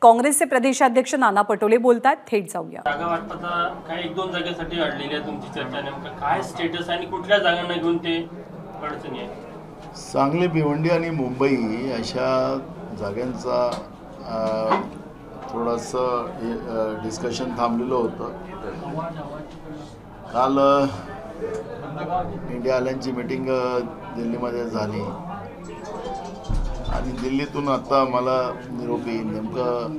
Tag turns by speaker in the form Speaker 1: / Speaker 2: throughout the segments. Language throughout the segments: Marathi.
Speaker 1: काँग्रेसचे प्रदेशाध्यक्ष नाना पटोले बोलतात, थेट जाऊया।
Speaker 2: जागा वाटपाचा काय एक दोन जागेसाठी अडलेली आहे तुमची चर्चा, नेमकं काय स्टेटस आणि कुठल्या जागांना घेऊन ते अडचणी आहे?
Speaker 3: सांगली, भिवंडी आणि मुंबई अशा जागांचा थोडंसं डिस्कशन थांबलेलं होतं। काल इंडिया आयलँडची मीटिंग दिल्लीमध्ये झाली आणि दिल्लीतून आता मला निरोप येईल नेमकं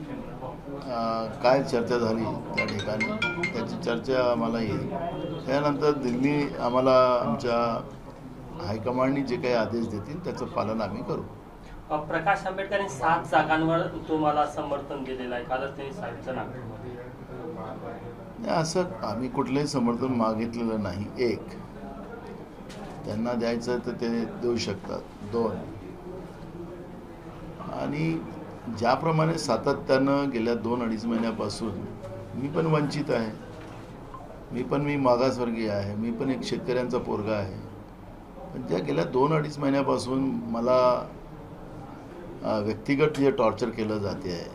Speaker 3: काय चर्चा झाली त्या ठिकाणी, त्याची चर्चा आम्हाला येईल। त्यानंतर दिल्ली आम्हाला आमच्या हायकमांडनी जे काही आदेश देतील त्याचं पालन आम्ही करू।
Speaker 2: प्रकाश आंबेडकरांनी 7 जागांवर तुम्हाला समर्थन दिलेलं आहे, कालच त्यांनी सांगितलं ना?
Speaker 3: असं आम्ही कुठलंही समर्थन मागितलेलं नाही। एक, त्यांना द्यायचं तर ते देऊ शकतात। 2, आणि ज्याप्रमाणे सातत्यानं गेल्या 2-2.5 महिन्यापासून मी पण वंचित आहे, मी मागासवर्गीय आहे, मी पण एक शेतकऱ्यांचा पोरगा आहे, पण ज्या गेल्या 2-2.5 महिन्यापासून मला व्यक्तिगत जे टॉर्चर केलं जाते आहे,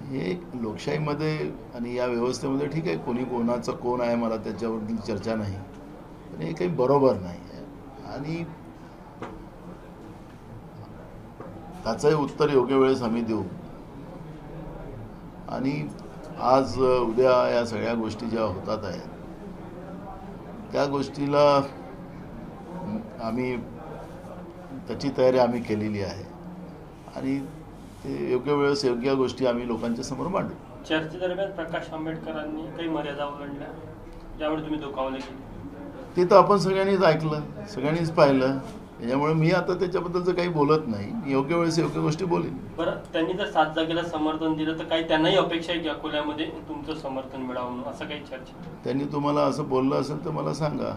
Speaker 3: हे लोकशाहीमध्ये आणि या व्यवस्थेमध्ये ठीक आहे, कोणी कोणाचं कोण आहे मला त्याच्यावरती चर्चा नाही, पण हे काही बरोबर नाही आहे आणि त्याचंही उत्तर योग्य वेळेस आम्ही देऊ। आणि आज उद्या या सगळ्या गोष्टी ज्या होतात आहेत त्या गोष्टीला आम्ही त्याची तयारी आम्ही केलेली आहे आणि ते योग्य वेळेस योग्य गोष्टी आम्ही लोकांच्या समोर मांडू।
Speaker 2: चर्चेदरम्यान प्रकाश आंबेडकरांनी काही मर्यादा ओलांडल्या ज्यामुळे तुम्ही दुखावले गेले,
Speaker 3: ते तर आपण सगळ्यांनीच ऐकलं, सगळ्यांनीच पाहिलं, त्याच्यामुळे मी आता त्याच्याबद्दलचं काही बोलत नाही। योग्य वेळेस योग्य गोष्टी बोलेन।
Speaker 2: बरं, त्यांनी जर 7 जागेला समर्थन दिलं तर काही त्यांनाही अपेक्षा आहे की अकोल्यामध्ये तुमचं समर्थन मिळावं म्हणून, असं काही चर्चा?
Speaker 3: त्यांनी तुम्हाला असं बोललं असेल तर मला सांगा,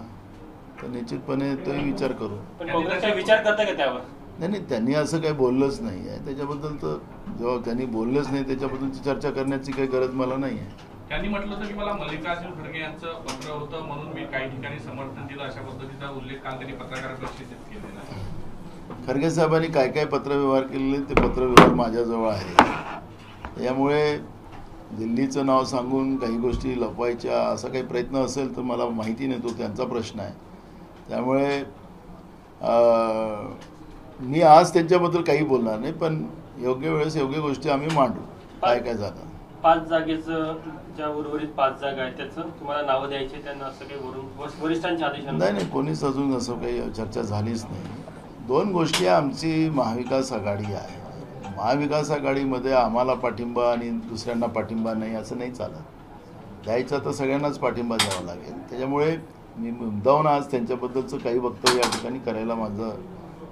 Speaker 3: तर निश्चितपणे तोही विचार करू।
Speaker 2: पण काँग्रेस काही विचार करता का त्यावर?
Speaker 3: नाही, त्यांनी असं काही बोललंच नाही आहे, त्याच्याबद्दल तर जेव्हा त्यांनी बोललंच नाही त्याच्याबद्दलची चर्चा करण्याची काही गरज मला नाही आहे।
Speaker 4: त्यांनी म्हटलं होतं की मला मल्लिकार्जुन खरगे यांचं पत्र होतं म्हणून मी काही ठिकाणी समर्थन दिलं, अशा पद्धतीचा उल्लेख काल त्यांनी पत्रकार परिषदेत केलेला आहे।
Speaker 3: खरगे साहेबांनी काय काय पत्रव्यवहार केलेले ते पत्रव्यवहार माझ्याजवळ आहे, त्यामुळे दिल्लीचं नाव सांगून काही गोष्टी लपवायच्या असा काही प्रयत्न असेल तर मला माहिती नाही, तो त्यांचा प्रश्न आहे। त्यामुळे मी आज त्यांच्याबद्दल काही बोलणार नाही, पण योग्य वेळेस योग्य गोष्टी आम्ही मांडू काय काय झालं।
Speaker 2: 5 जागेचं ज्या उर्वरित 5 जागा आहेत त्याचं तुम्हाला नावं द्यायचे, त्यांना असं काही वरून वरिष्ठांच्या आदेशाने?
Speaker 3: नाही, कोणीच अजून असं काही चर्चा झालीच नाही। 2 गोष्टी, आमची महाविकास आघाडी आहे, महाविकास आघाडीमध्ये आम्हाला पाठिंबा आणि दुसऱ्यांना पाठिंबा नाही असं नाही चालत, द्यायचा तर सगळ्यांनाच पाठिंबा द्यावा लागेल। त्याच्यामुळे मी मुद्दाहून आज त्यांच्याबद्दलचं काही वक्तव्य या ठिकाणी करायला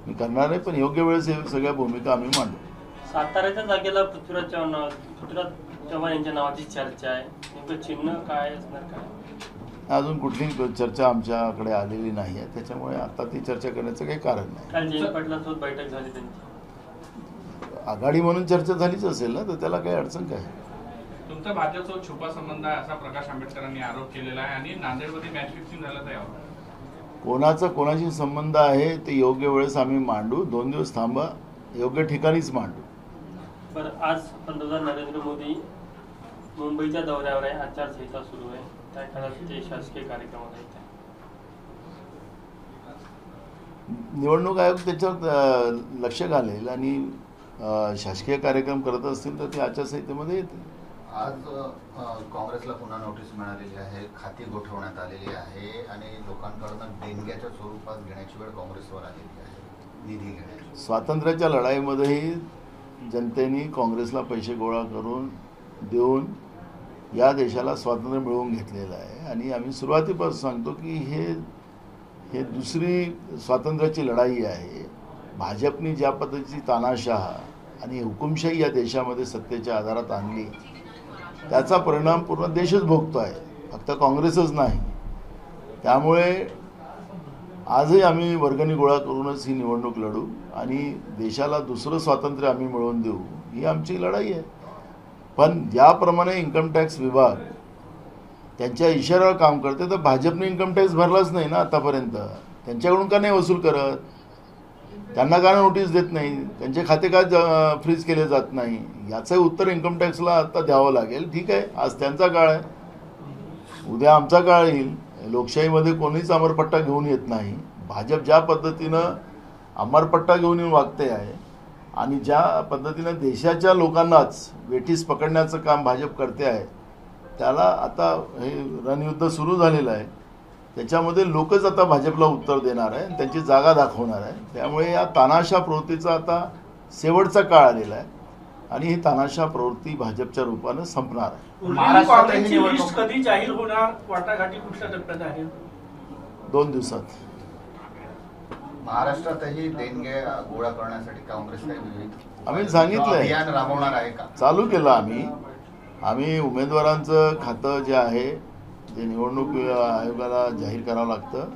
Speaker 3: मी करणार नाही, पण योग्य वेळेस हे सगळ्या भूमिका आम्ही मांडू।
Speaker 2: साताऱ्याच्या जागेला पृथ्वीराज चव्हाण यांच्या नावाची चर्चा आहे, नेमकं चिन्ह काय असणार काय?
Speaker 3: अजून कुठलीही चर्चा आमच्याकडे आलेली नाही आहे, त्याच्यामुळे आता ती चर्चा करण्याचं काही कारण नाही।
Speaker 2: काल जयंत पाटलांसोबत बैठक झाली त्यांची,
Speaker 3: आघाडी म्हणून चर्चा झालीच असेल ना, तर त्याला काही अडचण काय?
Speaker 4: तुमचा भाजपसोबत छुपा संबंध आहे असा प्रकाश आंबेडकरांनी आरोप केलेला आहे आणि नांदेडमध्ये मॅच फिक्सिंग झालं तर यावर
Speaker 3: कोणाचा कोणाशी संबंध आहे ते योग्य वेळेस आम्ही मांडू। 2 दिवस थांबा, योग्य ठिकाणीच मांडू।
Speaker 2: बरं, आज पंतप्रधान नरेंद्र मोदी मुंबईच्या दौऱ्यावर आहे, आचारसंहिता सुरू आहे, त्या काळात ते शासकीय कार्यक्रमात आहेत,
Speaker 3: निवडणूक आयोग त्याच्यावर लक्ष घालेल आणि शासकीय कार्यक्रम करत असतील तर ते आचारसंहितेमध्ये येतील।
Speaker 5: आज काँग्रेसला पुन्हा नोटीस मिळालेली आहे, खाती गोठवण्यात आलेली आहे आणि लोकांकडून देणग्याच्या स्वरूपात घेण्याची वेळ काँग्रेसवर आलेली आहे, निधी घेण्याची।
Speaker 3: स्वातंत्र्याच्या लढाईमध्येही जनतेने काँग्रेसला पैसे गोळा करून देऊन या देशाला स्वातंत्र्य मिळवून घेतलेलं आहे आणि आम्ही सुरुवातीपासून सांगतो की हे दुसरी स्वातंत्र्याची लढाई आहे। भाजपने ज्या पद्धतीची तानाशाह आणि हुकुमशाही या देशामध्ये सत्तेच्या आधारात आणली त्याचा परिणाम पूर्ण देशच भोगतो आहे, फक्त काँग्रेसच नाही। त्यामुळे आजही आम्ही वर्गणी गोळा करूनच ही निवडणूक लढू आणि देशाला दुसरं स्वातंत्र्य आम्ही मिळवून देऊ, ही आमची लढाई आहे। पण ज्याप्रमाणे इन्कम टॅक्स विभाग त्यांच्या इशाऱ्यावर काम करते, तर भाजपने इन्कम टॅक्स भरलाच नाही ना आतापर्यंत, त्यांच्याकडून का नाही वसूल करत? त्यांना का नोटीस देत नाही, त्यांचे खाते का फ्रीज केले जात नाही, याचं उत्तर इन्कम टॅक्सला आता द्यावं लागेल. ठीक आहे, आज त्यांचा काळ आहे, उद्या आमचा काळ येईल. लोकशाहीमध्ये कोणीच अमरपट्टा घेऊन येत नाही. भाजप ज्या पद्धतीनं अमरपट्टा घेऊन येऊन वागते आहे आणि ज्या पद्धतीनं देशाच्या लोकांनाच वेठीस पकडण्याचं काम भाजप करते आहे, त्याला आता हे रणयुद्ध सुरू झालेलं आहे. त्याच्यामध्ये लोकच आता भाजपला उत्तर देणार आहे, त्यांची जागा दाखवणार आहे. त्यामुळे या तानाशा प्रवृत्तीचा आता शेवटचा काळ आलेला आहे आणि ही तानाशा प्रवृत्ती भाजपच्या रूपानं संपणार आहे.
Speaker 6: काँग्रेसची लिस्ट कधी जाहीर होणार, वाटाघाटी कुठल्या टप्प्यात आहे?
Speaker 3: 2 दिवसात.
Speaker 5: महाराष्ट्रातही देणगे गोळा करण्यासाठी काँग्रेस काही विविध
Speaker 3: आम्ही सांगितलंय,
Speaker 5: अभियान राबवणार आहे का?
Speaker 3: चालू केलं आम्ही उमेदवारांचं खातं जे आहे जे निवडणूक आयोगाला जाहीर करावं लागतं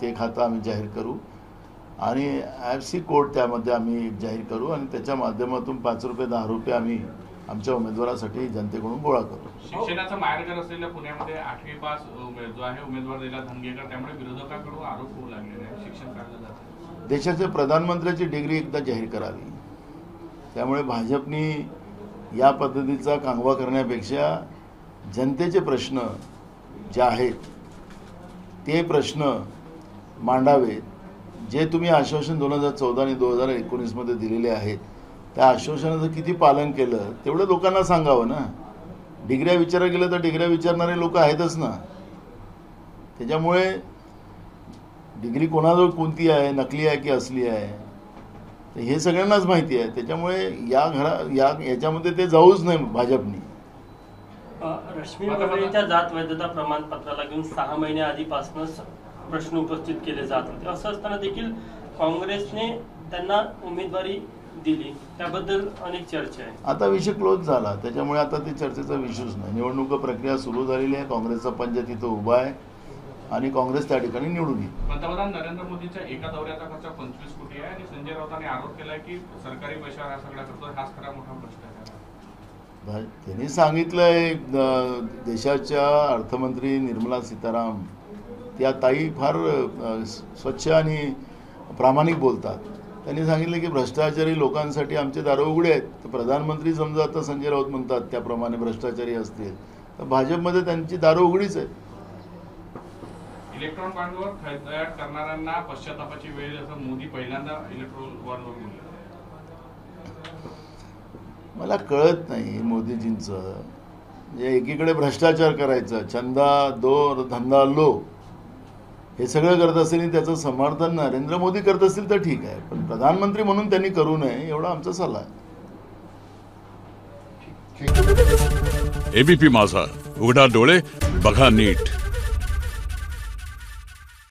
Speaker 3: ते खातं आम्ही जाहीर करू आणि IFC कोड त्यामध्ये आम्ही जाहीर करू आणि त्याच्या माध्यमातून 5 रुपये 10 रुपये आम्ही आमच्या उमेदवारासाठी जनतेकडून गोळा करू.
Speaker 4: शिक्षणाचं माहेरघर असलेल्या पुण्यामध्ये 8वी पास जो आहे उमेदवार दिला धनगेकर, त्यामुळे विरोधकांकडून आरोप होऊ लागलेले आहे शिक्षण काढलं जातं.
Speaker 3: देशाच्या प्रधानमंत्र्याची डिग्री एकदा जाहीर करावी. त्यामुळे भाजपनी या पद्धतीचा कांगवा करण्यापेक्षा जनतेचे प्रश्न जे आहेत ते प्रश्न मांडावेत. जे तुम्ही आश्वासन 2014 आणि 2019 दिलेले आहेत त्या आश्वासनाचं किती पालन केलं तेवढं लोकांना सांगावं ना. डिग्र्या विचारा गेलं तर डिग्र्या विचारणारे लोक आहेतच ना. त्याच्यामुळे डिग्री कोणाजवळ कोणती आहे, नकली आहे की असली आहे, तर हे सगळ्यांनाच माहिती आहे. त्याच्यामुळे याच्यामध्ये ते जाऊच नाही भाजपनी.
Speaker 2: रश्मी मंगळेच्या जात वैधता प्रमाणपत्राला घेऊन 6 महिन्या आधीपासूनच प्रश्न उपस्थित केले जात होते. असं असताना देखील काँग्रेसने त्यांना उमेदवारी दिली, त्याबद्दल अनेक चर्चा आहे.
Speaker 3: आता विषय क्लोज झाला, त्याच्यामुळे आता ते चर्चेचा विषयच नाही. निवडणूक प्रक्रिया सुरू झालेली आहे, काँग्रेसचा पंच तिथं उभा आहे आणि काँग्रेस त्या ठिकाणी निवडून येईल.
Speaker 4: पंतप्रधान नरेंद्र मोदींच्या एका दौऱ्याचा खर्च 25 कोटी आहे आणि संजय राऊतांनी आरोप केलाय की सरकारी पैशावर हा सगळा खर्च, हाच खरा मोठा भ्रष्टाचार आहे.
Speaker 3: त्यांनी सांगितलंय, देशाच्या अर्थमंत्री निर्मला सीताराम त्या ताई फार स्वच्छ आणि प्रामाणिक बोलतात. त्यांनी सांगितलं की भ्रष्टाचारी लोकांसाठी आमचे दार उघडे आहेत. तर प्रधानमंत्री समजा आता संजय राऊत म्हणतात त्याप्रमाणे भ्रष्टाचारी असतील तर भाजपमध्ये त्यांची दारं उघडीच आहेत.
Speaker 4: इलेक्ट्रॉन बॉन्डवर खळखळाट करणाऱ्यांना पश्चातापाची वेळ, असं मोदी पहिल्यांदा इलेक्ट्रॉन बॉन्डवर बोलले.
Speaker 3: मला कळत नाही मोदीजींचं. म्हणजे एकीकडे भ्रष्टाचार करायचं, चंदा दो धंदा लो, हे सगळं करत असतील आणि त्याचं समर्थन नरेंद्र मोदी करत असतील तर ठीक आहे, पण प्रधानमंत्री म्हणून त्यांनी करू नये एवढा आमचा सल्ला आहे.
Speaker 7: ABP माझा, उघडा डोळे बघा नीट.